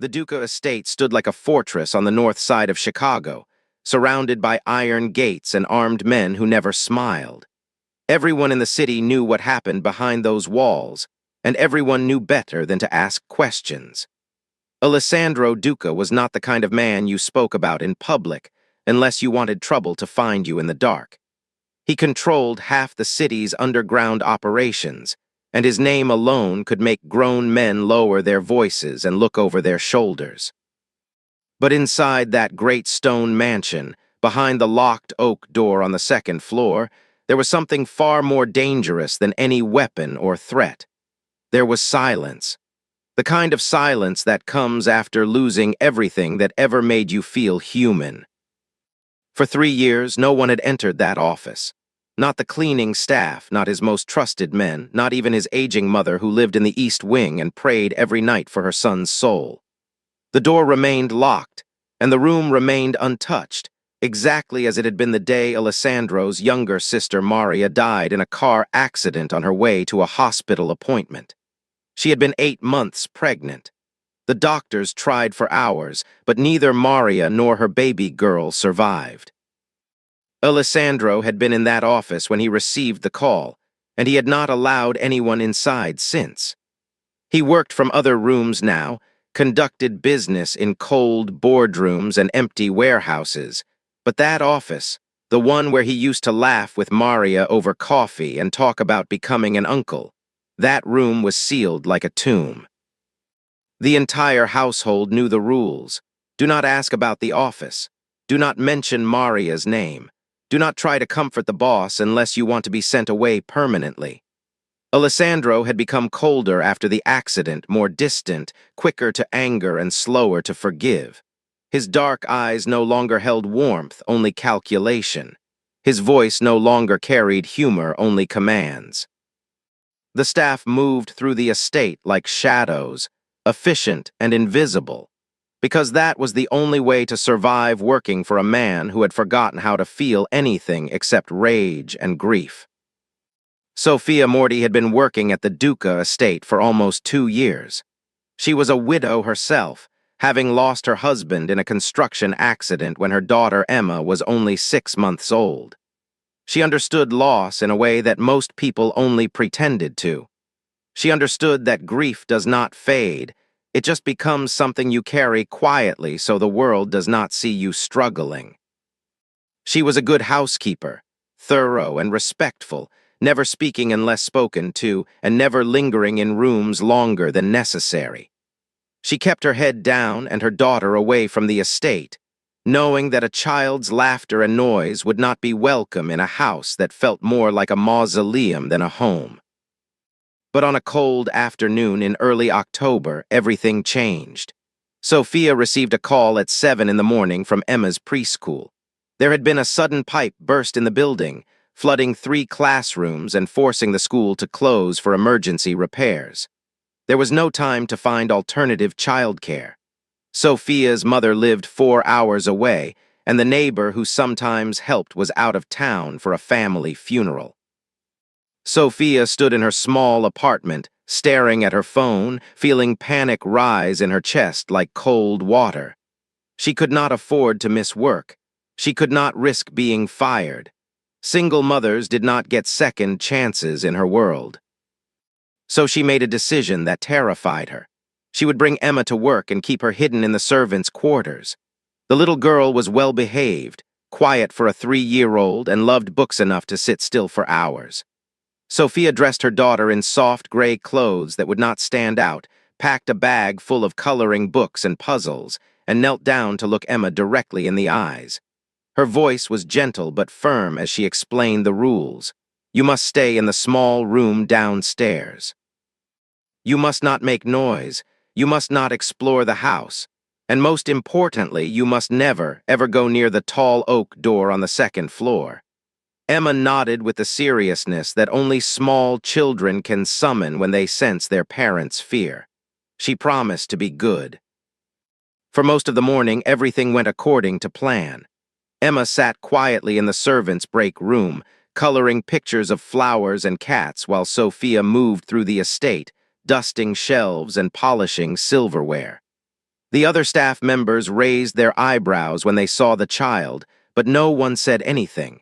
The Duca estate stood like a fortress on the north side of Chicago, surrounded by iron gates and armed men who never smiled. Everyone in the city knew what happened behind those walls, and everyone knew better than to ask questions. Alessandro Duca was not the kind of man you spoke about in public unless you wanted trouble to find you in the dark. He controlled half the city's underground operations, and his name alone could make grown men lower their voices and look over their shoulders. But inside that great stone mansion, behind the locked oak door on the second floor, there was something far more dangerous than any weapon or threat. There was silence. The kind of silence that comes after losing everything that ever made you feel human. For 3 years, no one had entered that office. Not the cleaning staff, not his most trusted men, not even his aging mother who lived in the East Wing and prayed every night for her son's soul. The door remained locked, and the room remained untouched, exactly as it had been the day Alessandro's younger sister Maria died in a car accident on her way to a hospital appointment. She had been 8 months pregnant. The doctors tried for hours, but neither Maria nor her baby girl survived. Alessandro had been in that office when he received the call, and he had not allowed anyone inside since. He worked from other rooms now, conducted business in cold boardrooms and empty warehouses, but that office, the one where he used to laugh with Maria over coffee and talk about becoming an uncle, that room was sealed like a tomb. The entire household knew the rules. Do not ask about the office. Do not mention Maria's name. Do not try to comfort the boss unless you want to be sent away permanently. Alessandro had become colder after the accident, more distant, quicker to anger and slower to forgive. His dark eyes no longer held warmth, only calculation. His voice no longer carried humor, only commands. The staff moved through the estate like shadows, efficient and invisible, because that was the only way to survive working for a man who had forgotten how to feel anything except rage and grief. Sophia Morty had been working at the Duca estate for almost 2 years. She was a widow herself, having lost her husband in a construction accident when her daughter Emma was only 6 months old. She understood loss in a way that most people only pretended to. She understood that grief does not fade. It just becomes something you carry quietly so the world does not see you struggling. She was a good housekeeper, thorough and respectful, never speaking unless spoken to, and never lingering in rooms longer than necessary. She kept her head down and her daughter away from the estate, knowing that a child's laughter and noise would not be welcome in a house that felt more like a mausoleum than a home. But on a cold afternoon in early October, everything changed. Sophia received a call at 7 in the morning from Emma's preschool. There had been a sudden pipe burst in the building, flooding 3 classrooms and forcing the school to close for emergency repairs. There was no time to find alternative childcare. Sophia's mother lived 4 hours away, and the neighbor who sometimes helped was out of town for a family funeral. Sophia stood in her small apartment, staring at her phone, feeling panic rise in her chest like cold water. She could not afford to miss work. She could not risk being fired. Single mothers did not get second chances in her world. So she made a decision that terrified her. She would bring Emma to work and keep her hidden in the servants' quarters. The little girl was well-behaved, quiet for a 3-year-old, and loved books enough to sit still for hours. Sophia dressed her daughter in soft gray clothes that would not stand out, packed a bag full of coloring books and puzzles, and knelt down to look Emma directly in the eyes. Her voice was gentle but firm as she explained the rules. You must stay in the small room downstairs. You must not make noise. You must not explore the house. And most importantly, you must never, ever go near the tall oak door on the second floor. Emma nodded with the seriousness that only small children can summon when they sense their parents' fear. She promised to be good. For most of the morning, everything went according to plan. Emma sat quietly in the servants' break room, coloring pictures of flowers and cats while Sophia moved through the estate, dusting shelves and polishing silverware. The other staff members raised their eyebrows when they saw the child, but no one said anything.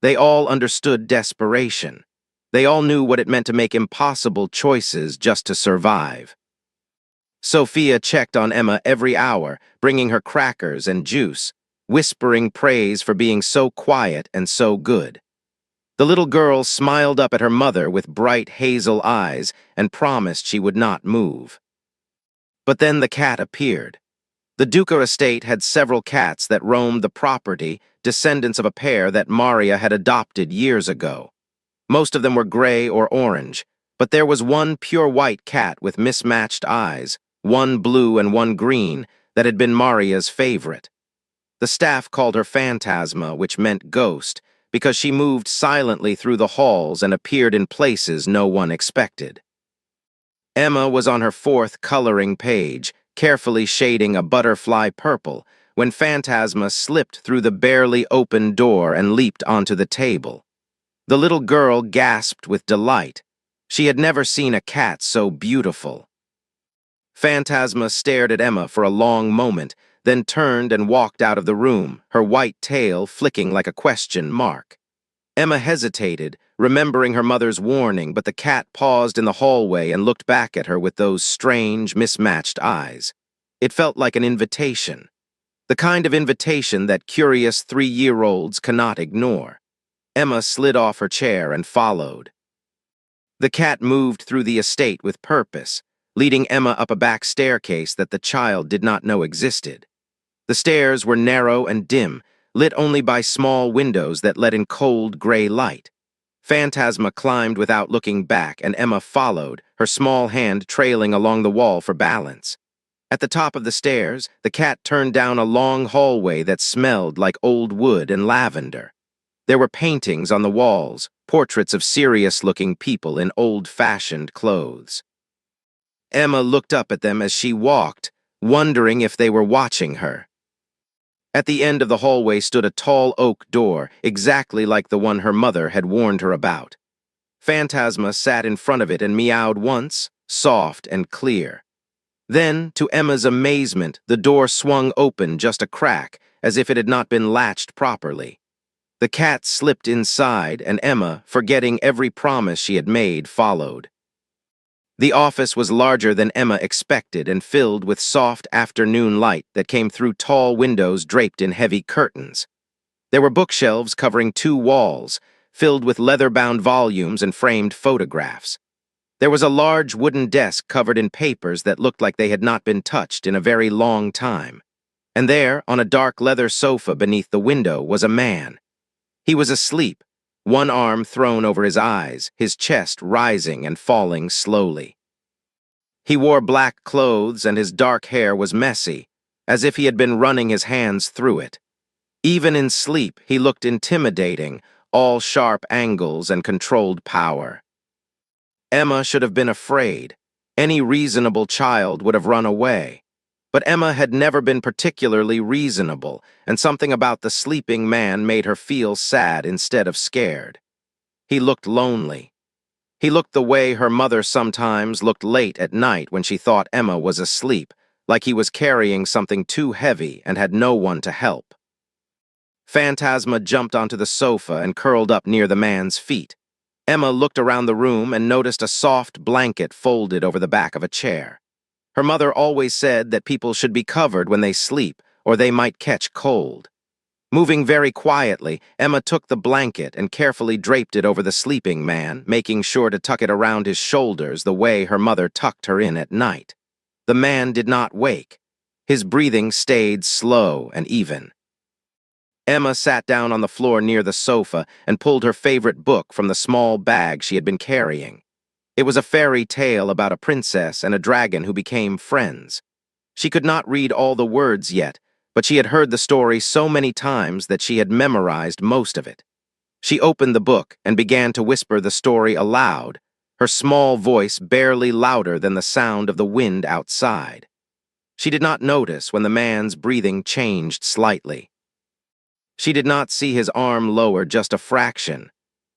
They all understood desperation. They all knew what it meant to make impossible choices just to survive. Sophia checked on Emma every hour, bringing her crackers and juice, whispering praise for being so quiet and so good. The little girl smiled up at her mother with bright hazel eyes and promised she would not move. But then the cat appeared. The Duca estate had several cats that roamed the property, descendants of a pair that Maria had adopted years ago. Most of them were gray or orange, but there was one pure white cat with mismatched eyes, one blue and one green, that had been Maria's favorite. The staff called her Phantasma, which meant ghost, because she moved silently through the halls and appeared in places no one expected. Emma was on her fourth coloring page, carefully shading a butterfly purple, when Phantasma slipped through the barely open door and leaped onto the table. The little girl gasped with delight. She had never seen a cat so beautiful. Phantasma stared at Emma for a long moment, then turned and walked out of the room, her white tail flicking like a question mark. Emma hesitated, remembering her mother's warning, but the cat paused in the hallway and looked back at her with those strange, mismatched eyes. It felt like an invitation. The kind of invitation that curious 3-year-olds cannot ignore. Emma slid off her chair and followed. The cat moved through the estate with purpose, leading Emma up a back staircase that the child did not know existed. The stairs were narrow and dim, lit only by small windows that let in cold gray light. Phantasma climbed without looking back, and Emma followed, her small hand trailing along the wall for balance. At the top of the stairs, the cat turned down a long hallway that smelled like old wood and lavender. There were paintings on the walls, portraits of serious-looking people in old-fashioned clothes. Emma looked up at them as she walked, wondering if they were watching her. At the end of the hallway stood a tall oak door, exactly like the one her mother had warned her about. Phantasma sat in front of it and meowed once, soft and clear. Then, to Emma's amazement, the door swung open just a crack, as if it had not been latched properly. The cat slipped inside, and Emma, forgetting every promise she had made, followed. The office was larger than Emma expected and filled with soft afternoon light that came through tall windows draped in heavy curtains. There were bookshelves covering 2 walls, filled with leather-bound volumes and framed photographs. There was a large wooden desk covered in papers that looked like they had not been touched in a very long time. And there, on a dark leather sofa beneath the window, was a man. He was asleep, one arm thrown over his eyes, his chest rising and falling slowly. He wore black clothes and his dark hair was messy, as if he had been running his hands through it. Even in sleep, he looked intimidating, all sharp angles and controlled power. Emma should have been afraid. Any reasonable child would have run away. But Emma had never been particularly reasonable, and something about the sleeping man made her feel sad instead of scared. He looked lonely. He looked the way her mother sometimes looked late at night when she thought Emma was asleep, like he was carrying something too heavy and had no one to help. Phantasma jumped onto the sofa and curled up near the man's feet. Emma looked around the room and noticed a soft blanket folded over the back of a chair. Her mother always said that people should be covered when they sleep, or they might catch cold. Moving very quietly, Emma took the blanket and carefully draped it over the sleeping man, making sure to tuck it around his shoulders the way her mother tucked her in at night. The man did not wake. His breathing stayed slow and even. Emma sat down on the floor near the sofa and pulled her favorite book from the small bag she had been carrying. It was a fairy tale about a princess and a dragon who became friends. She could not read all the words yet, but she had heard the story so many times that she had memorized most of it. She opened the book and began to whisper the story aloud, her small voice barely louder than the sound of the wind outside. She did not notice when the man's breathing changed slightly. She did not see his arm lower just a fraction,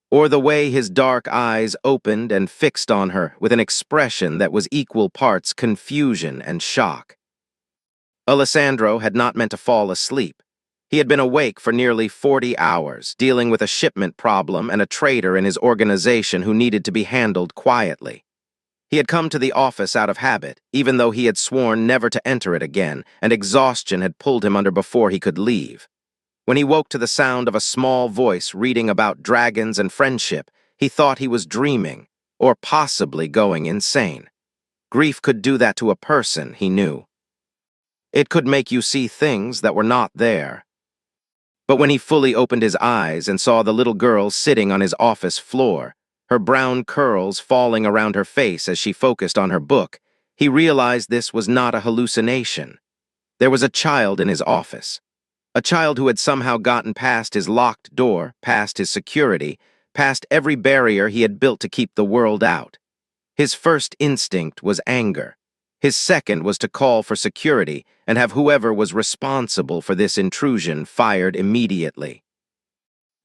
or the way his dark eyes opened and fixed on her with an expression that was equal parts confusion and shock. Alessandro had not meant to fall asleep. He had been awake for nearly 40 hours, dealing with a shipment problem and a traitor in his organization who needed to be handled quietly. He had come to the office out of habit, even though he had sworn never to enter it again, and exhaustion had pulled him under before he could leave. When he woke to the sound of a small voice reading about dragons and friendship, he thought he was dreaming, or possibly going insane. Grief could do that to a person, he knew. It could make you see things that were not there. But when he fully opened his eyes and saw the little girl sitting on his office floor, her brown curls falling around her face as she focused on her book, he realized this was not a hallucination. There was a child in his office. A child who had somehow gotten past his locked door, past his security, past every barrier he had built to keep the world out. His first instinct was anger. His second was to call for security and have whoever was responsible for this intrusion fired immediately.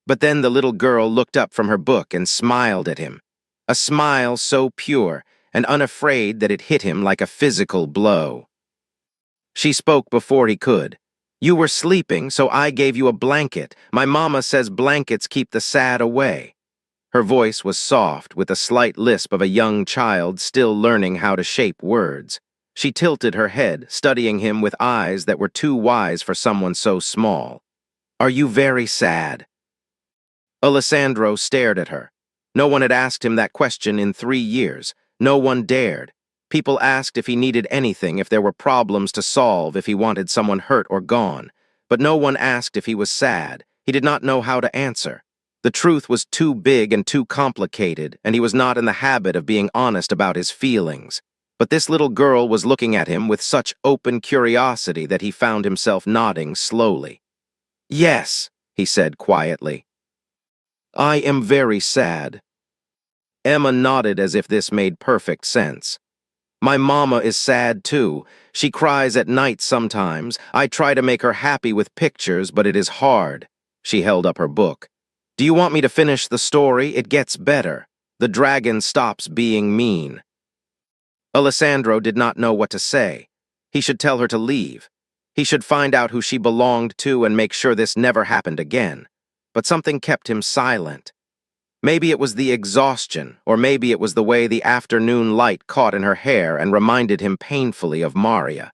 But then the little girl looked up from her book and smiled at him. A smile so pure and unafraid that it hit him like a physical blow. She spoke before he could. "You were sleeping, so I gave you a blanket. My mama says blankets keep the sad away." Her voice was soft, with a slight lisp of a young child still learning how to shape words. She tilted her head, studying him with eyes that were too wise for someone so small. "Are you very sad?" Alessandro stared at her. No one had asked him that question in 3 years. No one dared. People asked if he needed anything, if there were problems to solve, if he wanted someone hurt or gone. But no one asked if he was sad. He did not know how to answer. The truth was too big and too complicated, and he was not in the habit of being honest about his feelings. But this little girl was looking at him with such open curiosity that he found himself nodding slowly. "Yes," he said quietly. "I am very sad." Emma nodded as if this made perfect sense. "My mama is sad too. She cries at night sometimes. I try to make her happy with pictures, but it is hard." She held up her book. "Do you want me to finish the story? It gets better. The dragon stops being mean." Alessandro did not know what to say. He should tell her to leave. He should find out who she belonged to and make sure this never happened again. But something kept him silent. Maybe it was the exhaustion, or maybe it was the way the afternoon light caught in her hair and reminded him painfully of Maria.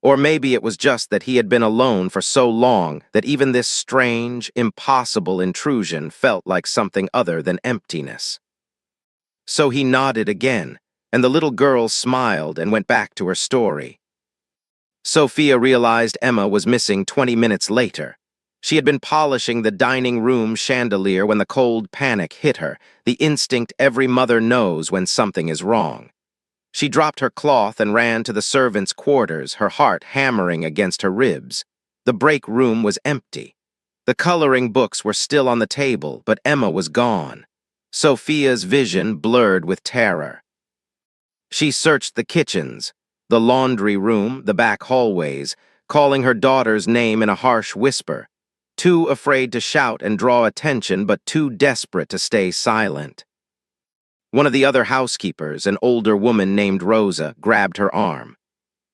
Or maybe it was just that he had been alone for so long that even this strange, impossible intrusion felt like something other than emptiness. So he nodded again, and the little girl smiled and went back to her story. Sophia realized Emma was missing 20 minutes later. She had been polishing the dining room chandelier when the cold panic hit her, the instinct every mother knows when something is wrong. She dropped her cloth and ran to the servants' quarters, her heart hammering against her ribs. The break room was empty. The coloring books were still on the table, but Emma was gone. Sophia's vision blurred with terror. She searched the kitchens, the laundry room, the back hallways, calling her daughter's name in a harsh whisper, too afraid to shout and draw attention, but too desperate to stay silent. One of the other housekeepers, an older woman named Rosa, grabbed her arm.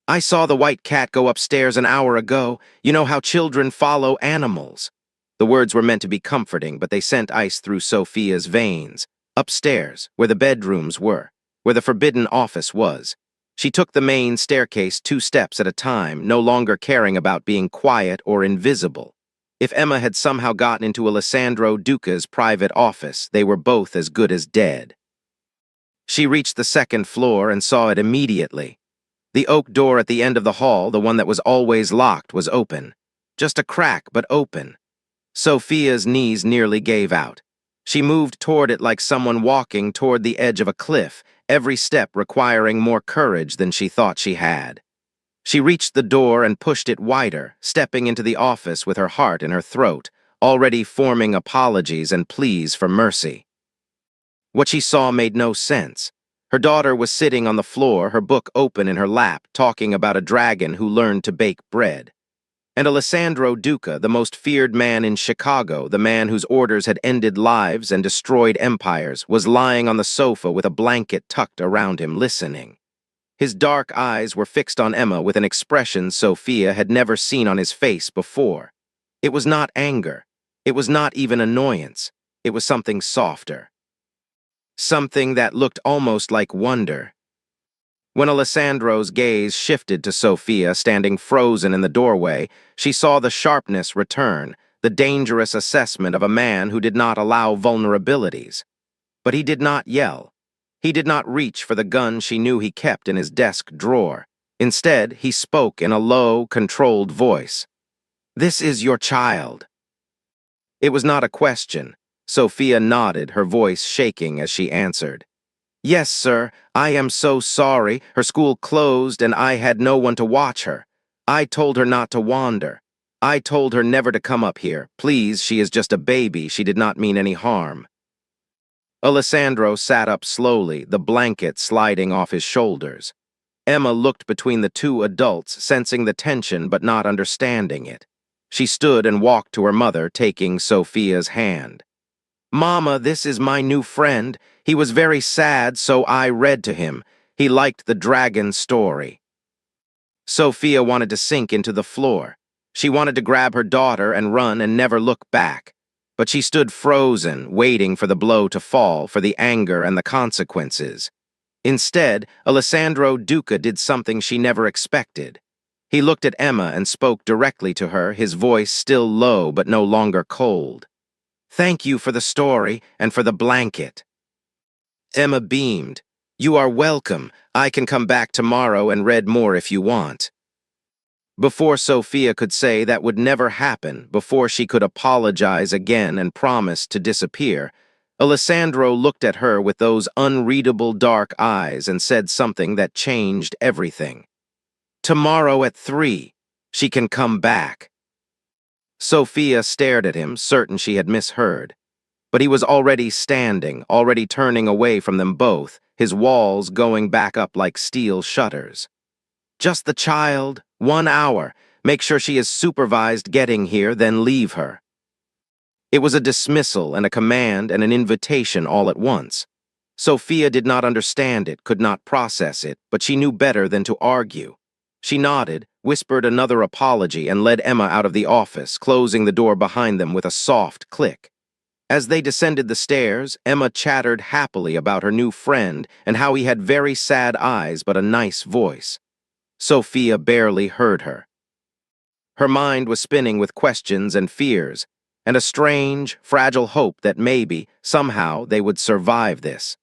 "I saw the white cat go upstairs an hour ago. You know how children follow animals." The words were meant to be comforting, but they sent ice through Sophia's veins. Upstairs, where the bedrooms were, where the forbidden office was. She took the main staircase 2 steps at a time, no longer caring about being quiet or invisible. If Emma had somehow gotten into Alessandro Duca's private office, they were both as good as dead. She reached the 2nd floor and saw it immediately. The oak door at the end of the hall, the one that was always locked, was open. Just a crack, but open. Sophia's knees nearly gave out. She moved toward it like someone walking toward the edge of a cliff, every step requiring more courage than she thought she had. She reached the door and pushed it wider, stepping into the office with her heart in her throat, already forming apologies and pleas for mercy. What she saw made no sense. Her daughter was sitting on the floor, her book open in her lap, talking about a dragon who learned to bake bread. And Alessandro Duca, the most feared man in Chicago, the man whose orders had ended lives and destroyed empires, was lying on the sofa with a blanket tucked around him, listening. His dark eyes were fixed on Emma with an expression Sophia had never seen on his face before. It was not anger. It was not even annoyance. It was something softer. Something that looked almost like wonder. When Alessandro's gaze shifted to Sophia standing frozen in the doorway, she saw the sharpness return, the dangerous assessment of a man who did not allow vulnerabilities. But he did not yell. He did not reach for the gun she knew he kept in his desk drawer. Instead, he spoke in a low, controlled voice. "This is your child." It was not a question. Sophia nodded, her voice shaking as she answered. "Yes, sir, I am so sorry. Her school closed and I had no one to watch her. I told her not to wander. I told her never to come up here. Please, she is just a baby. She did not mean any harm." Alessandro sat up slowly, the blanket sliding off his shoulders. Emma looked between the two adults, sensing the tension but not understanding it. She stood and walked to her mother, taking Sophia's hand. "Mama, this is my new friend. He was very sad, so I read to him. He liked the dragon story." Sophia wanted to sink into the floor. She wanted to grab her daughter and run and never look back. But she stood frozen, waiting for the blow to fall, for the anger and the consequences. Instead, Alessandro Duca did something she never expected. He looked at Emma and spoke directly to her, his voice still low but no longer cold. "Thank you for the story and for the blanket." Emma beamed. "You are welcome. I can come back tomorrow and read more if you want." Before Sophia could say that would never happen, before she could apologize again and promise to disappear, Alessandro looked at her with those unreadable dark eyes and said something that changed everything. "Tomorrow at 3, she can come back." Sophia stared at him, certain she had misheard. But he was already standing, already turning away from them both, his walls going back up like steel shutters. "Just the child, 1 hour. Make sure she is supervised getting here, then leave her." It was a dismissal and a command and an invitation all at once. Sophia did not understand it, could not process it, but she knew better than to argue. She nodded, whispered another apology, and led Emma out of the office, closing the door behind them with a soft click. As they descended the stairs, Emma chattered happily about her new friend and how he had very sad eyes but a nice voice. Sophia barely heard her. Her mind was spinning with questions and fears, and a strange, fragile hope that maybe, somehow, they would survive this.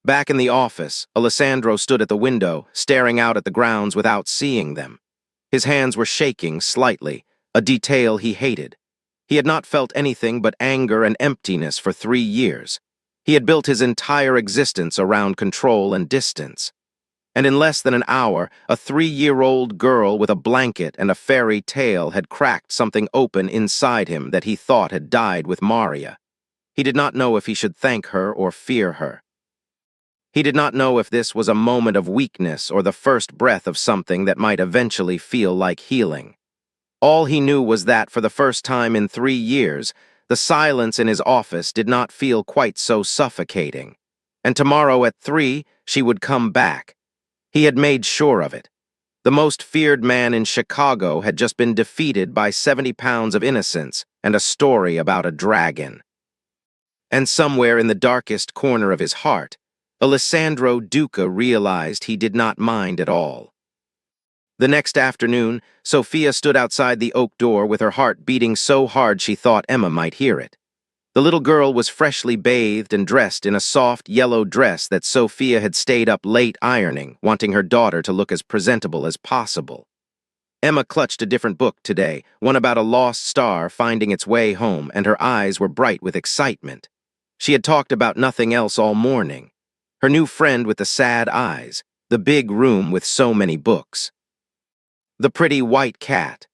Back in the office, Alessandro stood at the window, staring out at the grounds without seeing them. His hands were shaking slightly, a detail he hated. He had not felt anything but anger and emptiness for 3 years. He had built his entire existence around control and distance. And in less than an hour, a 3-year-old girl with a blanket and a fairy tale had cracked something open inside him that he thought had died with Maria. He did not know if he should thank her or fear her. He did not know if this was a moment of weakness or the first breath of something that might eventually feel like healing. All he knew was that, for the first time in 3 years, the silence in his office did not feel quite so suffocating. And tomorrow at 3, she would come back. He had made sure of it. The most feared man in Chicago had just been defeated by 70 pounds of innocence and a story about a dragon. And somewhere in the darkest corner of his heart, Alessandro Duca realized he did not mind at all. The next afternoon, Sophia stood outside the oak door with her heart beating so hard she thought Emma might hear it. The little girl was freshly bathed and dressed in a soft yellow dress that Sophia had stayed up late ironing, wanting her daughter to look as presentable as possible. Emma clutched a different book today, one about a lost star finding its way home, and her eyes were bright with excitement. She had talked about nothing else all morning. Her new friend with the sad eyes, the big room with so many books. The pretty white cat.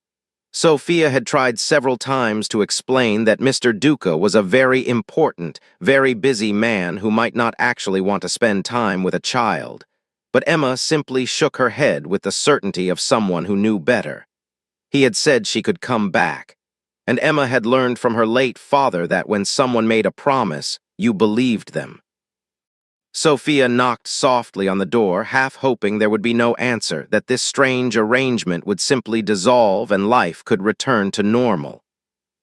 Sophia had tried several times to explain that Mr. Duca was a very important, very busy man who might not actually want to spend time with a child. But Emma simply shook her head with the certainty of someone who knew better. He had said she could come back. And Emma had learned from her late father that when someone made a promise, you believed them. Sophia knocked softly on the door, half hoping there would be no answer, that this strange arrangement would simply dissolve and life could return to normal.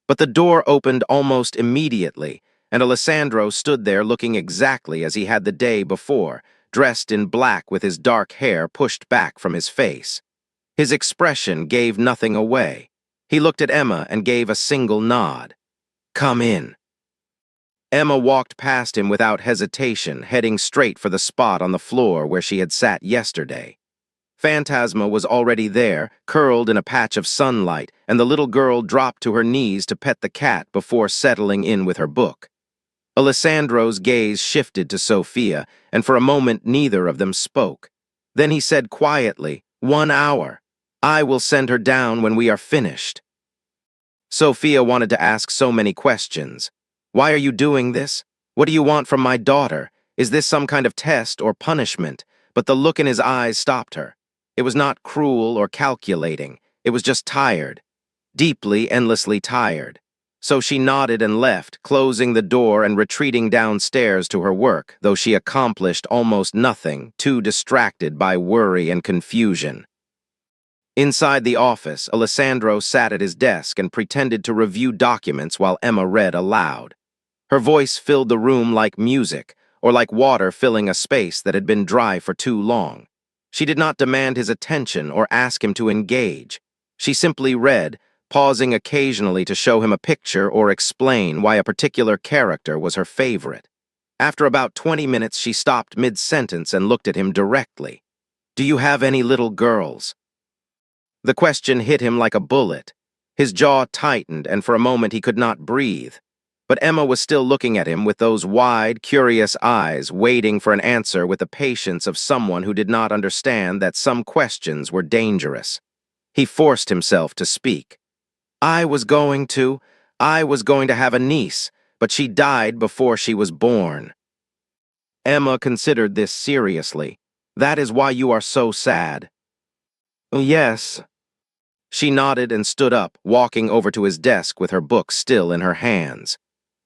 But the door opened almost immediately, and Alessandro stood there looking exactly as he had the day before, dressed in black with his dark hair pushed back from his face. His expression gave nothing away. He looked at Emma and gave a single nod. "Come in." Emma walked past him without hesitation, heading straight for the spot on the floor where she had sat yesterday. Phantasma was already there, curled in a patch of sunlight, and the little girl dropped to her knees to pet the cat before settling in with her book. Alessandro's gaze shifted to Sophia, and for a moment neither of them spoke. Then he said quietly, "1 hour. I will send her down when we are finished." Sophia wanted to ask so many questions. Why are you doing this? What do you want from my daughter? Is this some kind of test or punishment? But the look in his eyes stopped her. It was not cruel or calculating. It was just tired. Deeply, endlessly tired. So she nodded and left, closing the door and retreating downstairs to her work, though she accomplished almost nothing, too distracted by worry and confusion. Inside the office, Alessandro sat at his desk and pretended to review documents while Emma read aloud. Her voice filled the room like music, or like water filling a space that had been dry for too long. She did not demand his attention or ask him to engage. She simply read, pausing occasionally to show him a picture or explain why a particular character was her favorite. After about 20 minutes, she stopped mid-sentence and looked at him directly. "Do you have any little girls?" The question hit him like a bullet. His jaw tightened, and for a moment he could not breathe. But Emma was still looking at him with those wide, curious eyes, waiting for an answer with the patience of someone who did not understand that some questions were dangerous. He forced himself to speak. I was going to have a niece, but she died before she was born." Emma considered this seriously. "That is why you are so sad." "Yes." She nodded and stood up, walking over to his desk with her book still in her hands.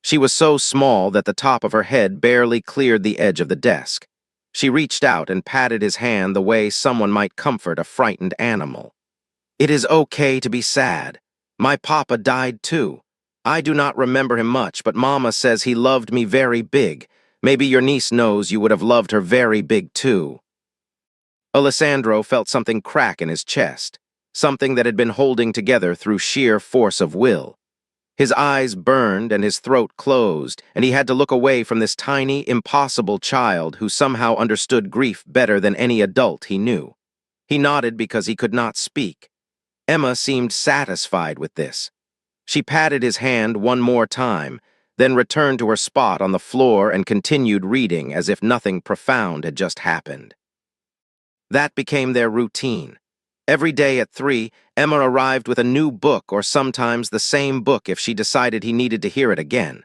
She was so small that the top of her head barely cleared the edge of the desk. She reached out and patted his hand the way someone might comfort a frightened animal. "It is okay to be sad. My papa died too. I do not remember him much, but Mama says he loved me very big. Maybe your niece knows you would have loved her very big too." Alessandro felt something crack in his chest, something that had been holding together through sheer force of will. His eyes burned and his throat closed, and he had to look away from this tiny, impossible child who somehow understood grief better than any adult he knew. He nodded because he could not speak. Emma seemed satisfied with this. She patted his hand one more time, then returned to her spot on the floor and continued reading as if nothing profound had just happened. That became their routine. Every day at 3, Emma arrived with a new book or sometimes the same book if she decided he needed to hear it again.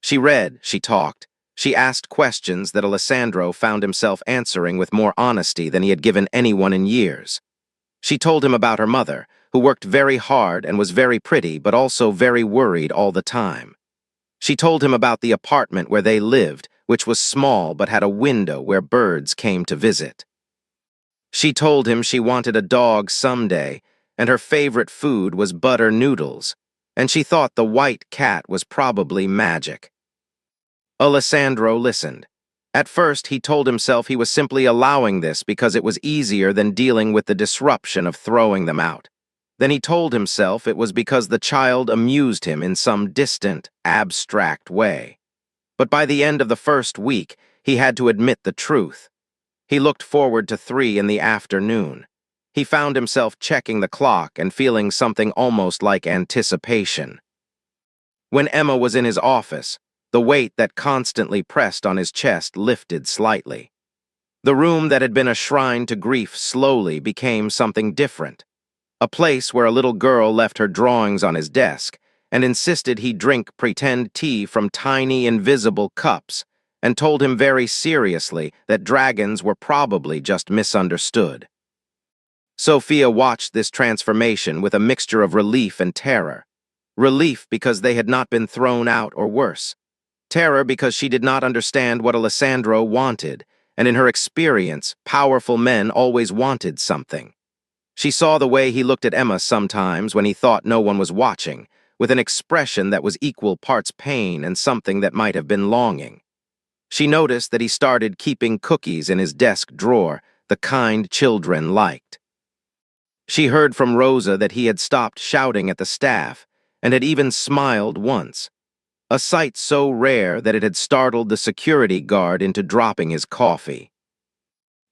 She read, she talked, she asked questions that Alessandro found himself answering with more honesty than he had given anyone in years. She told him about her mother, who worked very hard and was very pretty but also very worried all the time. She told him about the apartment where they lived, which was small but had a window where birds came to visit. She told him she wanted a dog someday, and her favorite food was butter noodles, and she thought the white cat was probably magic. Alessandro listened. At first, he told himself he was simply allowing this because it was easier than dealing with the disruption of throwing them out. Then he told himself it was because the child amused him in some distant, abstract way. But by the end of the first week, he had to admit the truth. He looked forward to 3 in the afternoon. He found himself checking the clock and feeling something almost like anticipation. When Emma was in his office, the weight that constantly pressed on his chest lifted slightly. The room that had been a shrine to grief slowly became something different. A place where a little girl left her drawings on his desk and insisted he drink pretend tea from tiny, invisible cups, and told him very seriously that dragons were probably just misunderstood. Sophia watched this transformation with a mixture of relief and terror. Relief because they had not been thrown out or worse. Terror because she did not understand what Alessandro wanted, and in her experience, powerful men always wanted something. She saw the way he looked at Emma sometimes when he thought no one was watching, with an expression that was equal parts pain and something that might have been longing. She noticed that he started keeping cookies in his desk drawer, the kind children liked. She heard from Rosa that he had stopped shouting at the staff, and had even smiled once, a sight so rare that it had startled the security guard into dropping his coffee.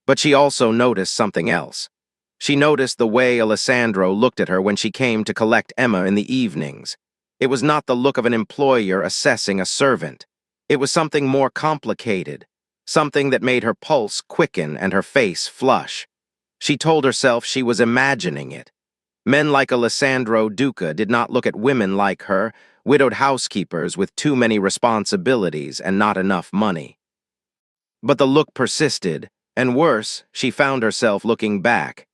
But she also noticed something else. She noticed the way Alessandro looked at her when she came to collect Emma in the evenings. It was not the look of an employer assessing a servant. It was something more complicated, something that made her pulse quicken and her face flush. She told herself she was imagining it. Men like Alessandro Duca did not look at women like her, widowed housekeepers with too many responsibilities and not enough money. But the look persisted, and worse, she found herself looking back.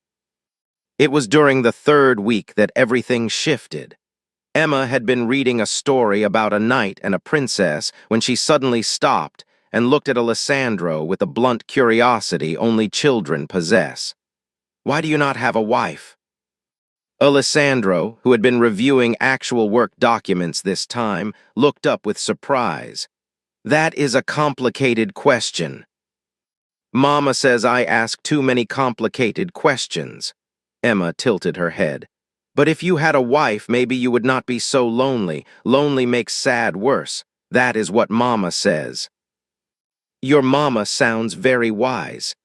It was during the third week that everything shifted. Emma had been reading a story about a knight and a princess when she suddenly stopped and looked at Alessandro with the blunt curiosity only children possess. "Why do you not have a wife?" Alessandro, who had been reviewing actual work documents this time, looked up with surprise. "That is a complicated question." "Mama says I ask too many complicated questions." Emma tilted her head. "But if you had a wife, maybe you would not be so lonely. Lonely makes sad worse. That is what Mama says." "Your mama sounds very wise."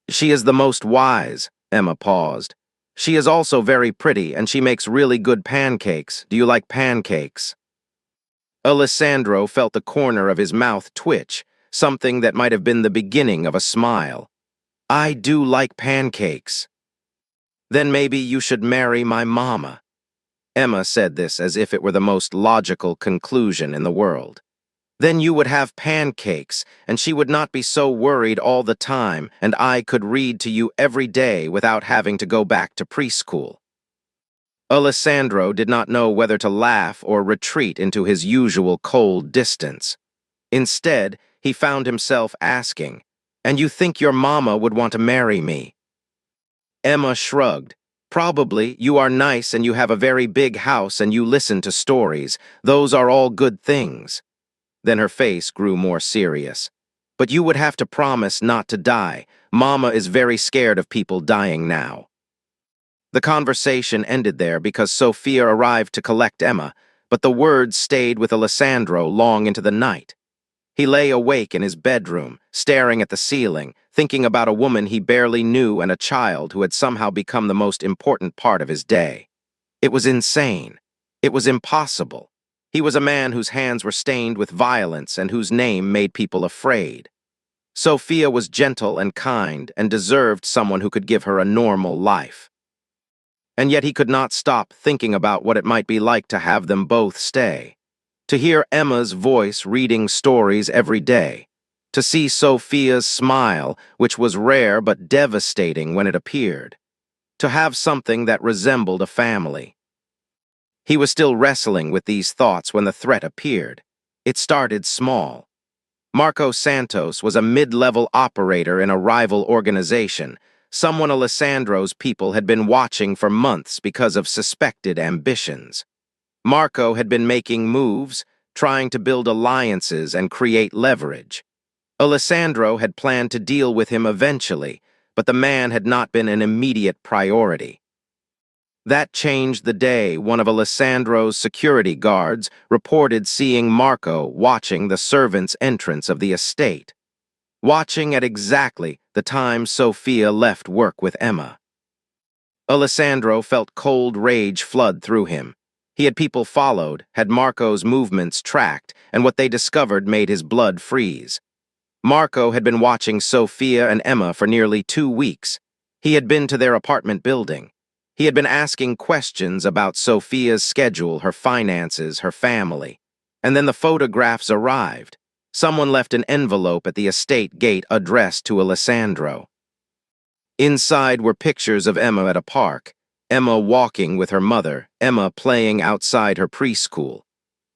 "She is the most wise." Emma paused. "She is also very pretty, and she makes really good pancakes. Do you like pancakes?" Alessandro felt the corner of his mouth twitch, something that might have been the beginning of a smile. "I do like pancakes." "Then maybe you should marry my mama." Emma said this as if it were the most logical conclusion in the world. "Then you would have pancakes, and she would not be so worried all the time, and I could read to you every day without having to go back to preschool." Alessandro did not know whether to laugh or retreat into his usual cold distance. Instead, he found himself asking, "And you think your mama would want to marry me?" Emma shrugged. "Probably. You are nice and you have a very big house and you listen to stories. Those are all good things." Then her face grew more serious. "But you would have to promise not to die. Mama is very scared of people dying now." The conversation ended there because Sophia arrived to collect Emma, but the words stayed with Alessandro long into the night. He lay awake in his bedroom, staring at the ceiling, thinking about a woman he barely knew and a child who had somehow become the most important part of his day. It was insane. It was impossible. He was a man whose hands were stained with violence and whose name made people afraid. Sophia was gentle and kind and deserved someone who could give her a normal life. And yet he could not stop thinking about what it might be like to have them both stay. To hear Emma's voice reading stories every day. To see Sophia's smile, which was rare but devastating when it appeared. To have something that resembled a family. He was still wrestling with these thoughts when the threat appeared. It started small. Marco Santos was a mid-level operator in a rival organization, someone Alessandro's people had been watching for months because of suspected ambitions. Marco had been making moves, trying to build alliances and create leverage. Alessandro had planned to deal with him eventually, but the man had not been an immediate priority. That changed the day one of Alessandro's security guards reported seeing Marco watching the servants' entrance of the estate, watching at exactly the time Sophia left work with Emma. Alessandro felt cold rage flood through him. He had people followed, had Marco's movements tracked, and what they discovered made his blood freeze. Marco had been watching Sophia and Emma for nearly 2 weeks. He had been to their apartment building. He had been asking questions about Sophia's schedule, her finances, her family. And then the photographs arrived. Someone left an envelope at the estate gate addressed to Alessandro. Inside were pictures of Emma at a park, Emma walking with her mother, Emma playing outside her preschool.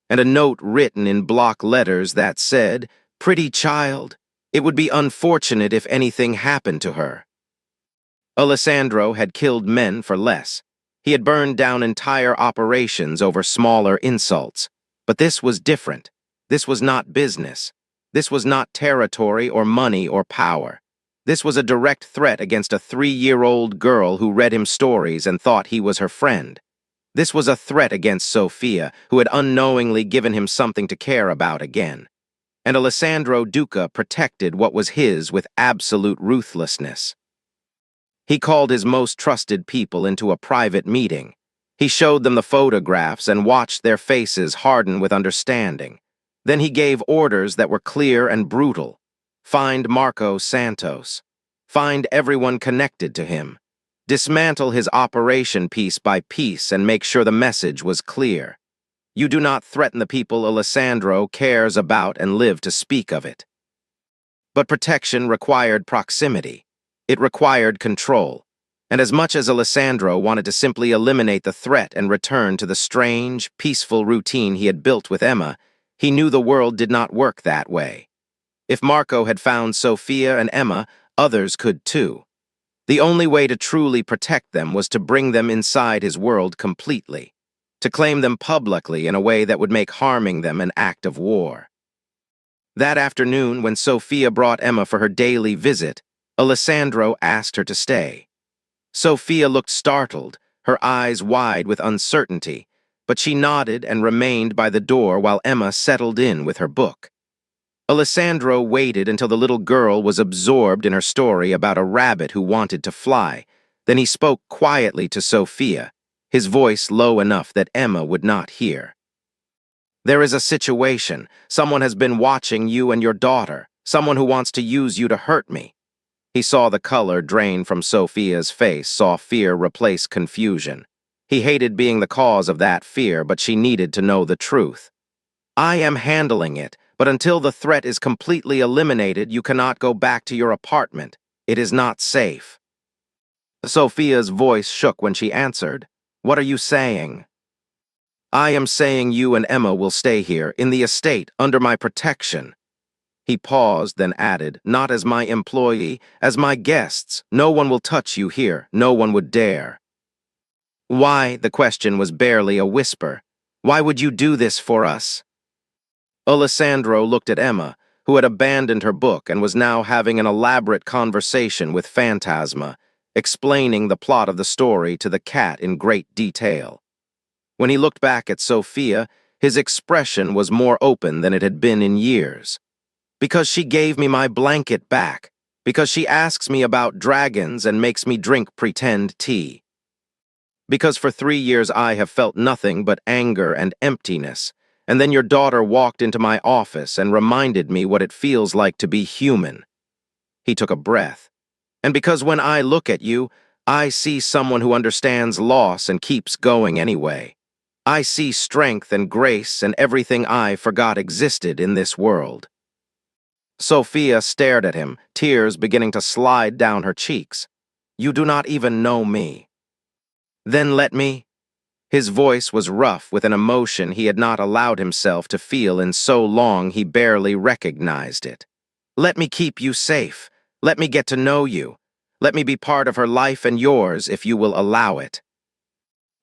and a note written in block letters that said, "Pretty child, it would be unfortunate if anything happened to her." Alessandro had killed men for less. He had burned down entire operations over smaller insults. But this was different. This was not business. This was not territory or money or power. This was a direct threat against a 3-year-old girl who read him stories and thought he was her friend. This was a threat against Sophia, who had unknowingly given him something to care about again. And Alessandro Duca protected what was his with absolute ruthlessness. He called his most trusted people into a private meeting. He showed them the photographs and watched their faces harden with understanding. Then he gave orders that were clear and brutal. Find Marco Santos. Find everyone connected to him. Dismantle his operation piece by piece and make sure the message was clear. You do not threaten the people Alessandro cares about and live to speak of it. But protection required proximity. It required control. And as much as Alessandro wanted to simply eliminate the threat and return to the strange, peaceful routine he had built with Emma, he knew the world did not work that way. If Marco had found Sophia and Emma, others could too. The only way to truly protect them was to bring them inside his world completely, to claim them publicly in a way that would make harming them an act of war. That afternoon, when Sophia brought Emma for her daily visit, Alessandro asked her to stay. Sophia looked startled, her eyes wide with uncertainty, but she nodded and remained by the door while Emma settled in with her book. Alessandro waited until the little girl was absorbed in her story about a rabbit who wanted to fly. Then he spoke quietly to Sophia, his voice low enough that Emma would not hear. "There is a situation. Someone has been watching you and your daughter. Someone who wants to use you to hurt me." He saw the color drain from Sophia's face, saw fear replace confusion. He hated being the cause of that fear, but she needed to know the truth. "I am handling it, but until the threat is completely eliminated, you cannot go back to your apartment. It is not safe." Sophia's voice shook when she answered. "What are you saying?" "I am saying you and Emma will stay here, in the estate, under my protection." He paused, then added, "Not as my employee, as my guests. No one will touch you here. No one would dare." "Why?" The question was barely a whisper. "Why would you do this for us?" Alessandro looked at Emma, who had abandoned her book and was now having an elaborate conversation with Phantasma, explaining the plot of the story to the cat in great detail. When he looked back at Sophia, his expression was more open than it had been in years. "Because she gave me my blanket back. Because she asks me about dragons and makes me drink pretend tea. Because for 3 years I have felt nothing but anger and emptiness, and then your daughter walked into my office and reminded me what it feels like to be human." He took a breath. "And because when I look at you, I see someone who understands loss and keeps going anyway. I see strength and grace and everything I forgot existed in this world." Sophia stared at him, tears beginning to slide down her cheeks. "You do not even know me." "Then let me—" His voice was rough with an emotion he had not allowed himself to feel in so long he barely recognized it. "Let me keep you safe. Let me get to know you. Let me be part of her life and yours if you will allow it."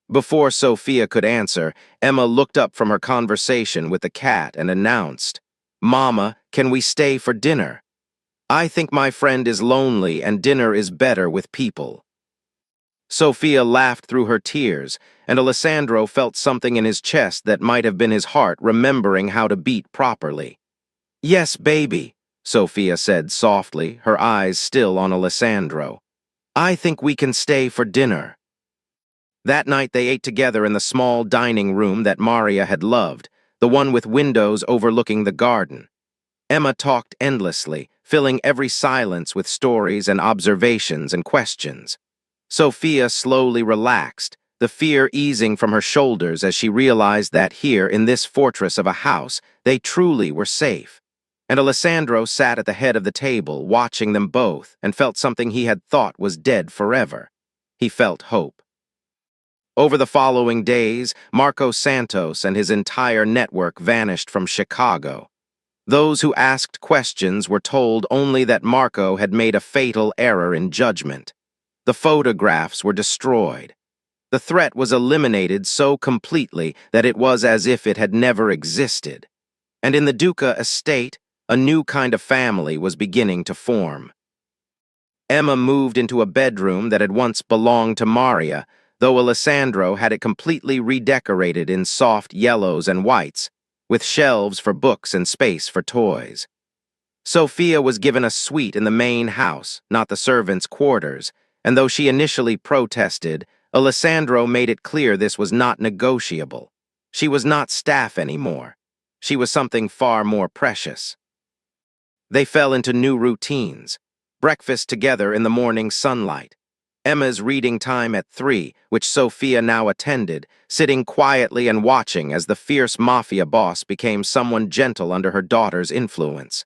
Before Sophia could answer, Emma looked up from her conversation with the cat and announced, "Mama, can we stay for dinner? I think my friend is lonely and dinner is better with people." Sophia laughed through her tears, and Alessandro felt something in his chest that might have been his heart remembering how to beat properly. "Yes, baby," Sophia said softly, her eyes still on Alessandro. "I think we can stay for dinner." That night they ate together in the small dining room that Maria had loved, the one with windows overlooking the garden. Emma talked endlessly, filling every silence with stories and observations and questions. Sophia slowly relaxed, the fear easing from her shoulders as she realized that here, in this fortress of a house, they truly were safe. And Alessandro sat at the head of the table, watching them both, and felt something he had thought was dead forever. He felt hope. Over the following days, Marco Santos and his entire network vanished from Chicago. Those who asked questions were told only that Marco had made a fatal error in judgment. The photographs were destroyed. The threat was eliminated so completely that it was as if it had never existed. And in the Duca estate, a new kind of family was beginning to form. Emma moved into a bedroom that had once belonged to Maria, though Alessandro had it completely redecorated in soft yellows and whites, with shelves for books and space for toys. Sophia was given a suite in the main house, not the servants' quarters, and though she initially protested, Alessandro made it clear this was not negotiable. She was not staff anymore. She was something far more precious. They fell into new routines. Breakfast together in the morning sunlight. Emma's reading time at 3, which Sophia now attended, sitting quietly and watching as the fierce mafia boss became someone gentle under her daughter's influence.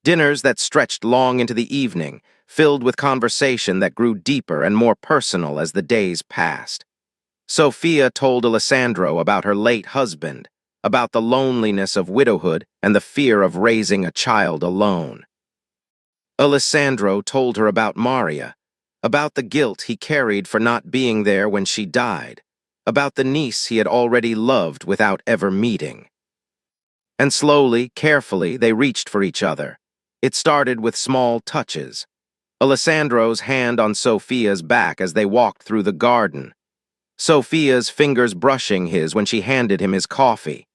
Dinners that stretched long into the evening, filled with conversation that grew deeper and more personal as the days passed. Sophia told Alessandro about her late husband, about the loneliness of widowhood and the fear of raising a child alone. Alessandro told her about Maria, about the guilt he carried for not being there when she died, about the niece he had already loved without ever meeting. And slowly, carefully, they reached for each other. It started with small touches. Alessandro's hand on Sophia's back as they walked through the garden. Sophia's fingers brushing his when she handed him his coffee.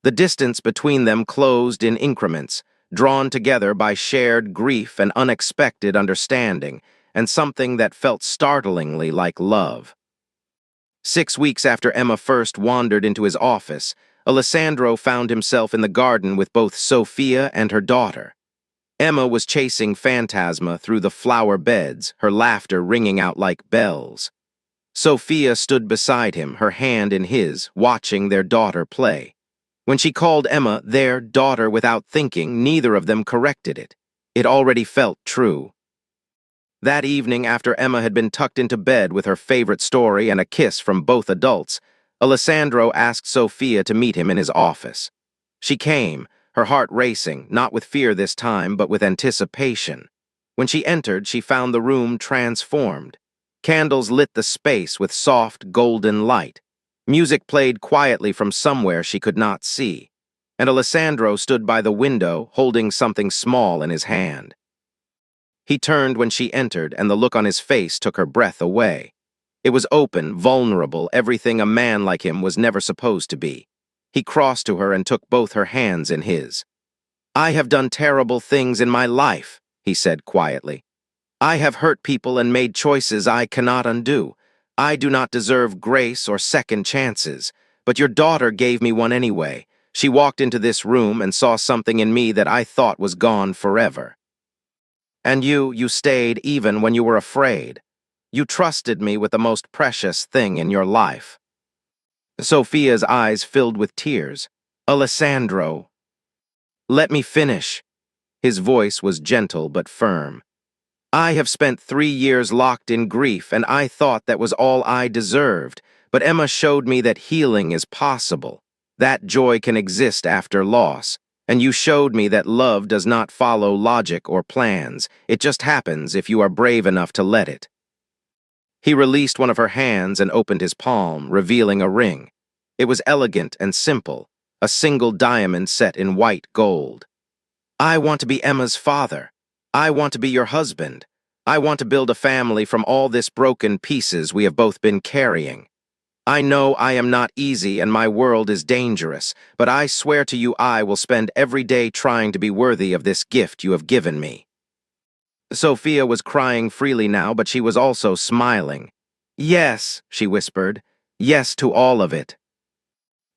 The distance between them closed in increments, drawn together by shared grief and unexpected understanding, and something that felt startlingly like love. 6 weeks after Emma first wandered into his office, Alessandro found himself in the garden with both Sophia and her daughter. Emma was chasing Phantasma through the flower beds, her laughter ringing out like bells. Sophia stood beside him, her hand in his, watching their daughter play. When she called Emma their daughter without thinking, neither of them corrected it. It already felt true. That evening, after Emma had been tucked into bed with her favorite story and a kiss from both adults, Alessandro asked Sophia to meet him in his office. She came, her heart racing, not with fear this time, but with anticipation. When she entered, she found the room transformed. Candles lit the space with soft, golden light. Music played quietly from somewhere she could not see, and Alessandro stood by the window, holding something small in his hand. He turned when she entered, and the look on his face took her breath away. It was open, vulnerable, everything a man like him was never supposed to be. He crossed to her and took both her hands in his. "I have done terrible things in my life," he said quietly. "I have hurt people and made choices I cannot undo. I do not deserve grace or second chances, but your daughter gave me one anyway. She walked into this room and saw something in me that I thought was gone forever. And you stayed even when you were afraid. You trusted me with the most precious thing in your life." Sophia's eyes filled with tears. "Alessandro, let me finish." His voice was gentle but firm. "I have spent 3 years locked in grief, and I thought that was all I deserved. But Emma showed me that healing is possible. That joy can exist after loss. And you showed me that love does not follow logic or plans. It just happens if you are brave enough to let it." He released one of her hands and opened his palm, revealing a ring. It was elegant and simple, a single diamond set in white gold. "I want to be Emma's father. I want to be your husband. I want to build a family from all this broken pieces we have both been carrying. I know I am not easy and my world is dangerous, but I swear to you I will spend every day trying to be worthy of this gift you have given me." Sophia was crying freely now, but she was also smiling. "Yes," she whispered. "Yes to all of it."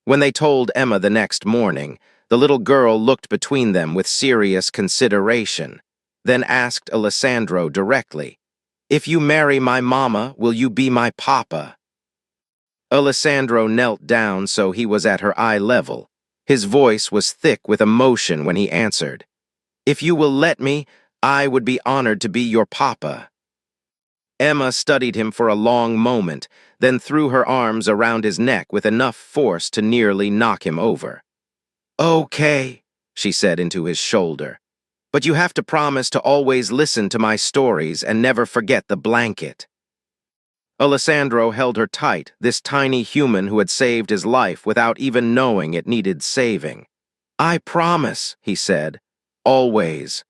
When they told Emma the next morning, the little girl looked between them with serious consideration, then asked Alessandro directly, "If you marry my mama, will you be my papa?" Alessandro knelt down so he was at her eye level. His voice was thick with emotion when he answered, "If you will let me, I would be honored to be your papa." Emma studied him for a long moment, then threw her arms around his neck with enough force to nearly knock him over. "Okay," she said into his shoulder, "but you have to promise to always listen to my stories and never forget the blanket." Alessandro held her tight, this tiny human who had saved his life without even knowing it needed saving. "I promise," he said, "always."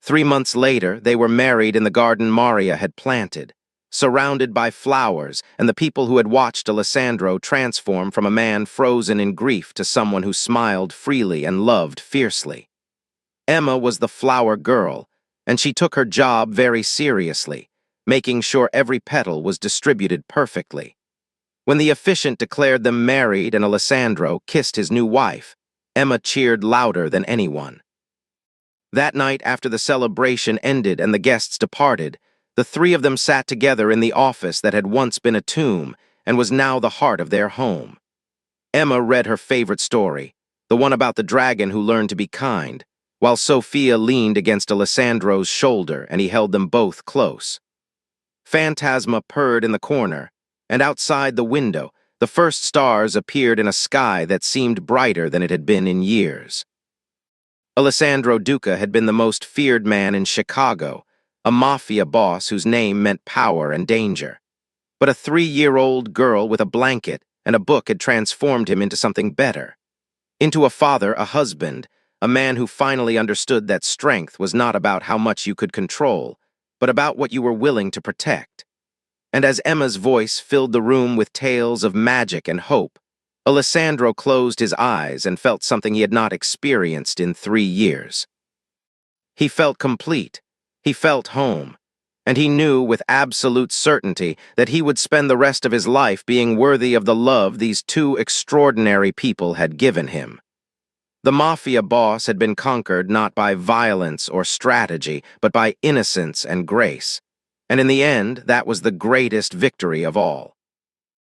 3 months later, they were married in the garden Maria had planted, surrounded by flowers and the people who had watched Alessandro transform from a man frozen in grief to someone who smiled freely and loved fiercely. Emma was the flower girl, and she took her job very seriously, making sure every petal was distributed perfectly. When the officiant declared them married and Alessandro kissed his new wife, Emma cheered louder than anyone. That night, after the celebration ended and the guests departed, the three of them sat together in the office that had once been a tomb and was now the heart of their home. Emma read her favorite story, the one about the dragon who learned to be kind, while Sophia leaned against Alessandro's shoulder and he held them both close. Phantasma purred in the corner, and outside the window, the first stars appeared in a sky that seemed brighter than it had been in years. Alessandro Duca had been the most feared man in Chicago, a mafia boss whose name meant power and danger. But a 3-year-old girl with a blanket and a book had transformed him into something better. Into a father, a husband, a man who finally understood that strength was not about how much you could control, but about what you were willing to protect. And as Emma's voice filled the room with tales of magic and hope, Alessandro closed his eyes and felt something he had not experienced in 3 years. He felt complete. He felt home. And he knew with absolute certainty that he would spend the rest of his life being worthy of the love these two extraordinary people had given him. The mafia boss had been conquered not by violence or strategy, but by innocence and grace. And in the end, that was the greatest victory of all.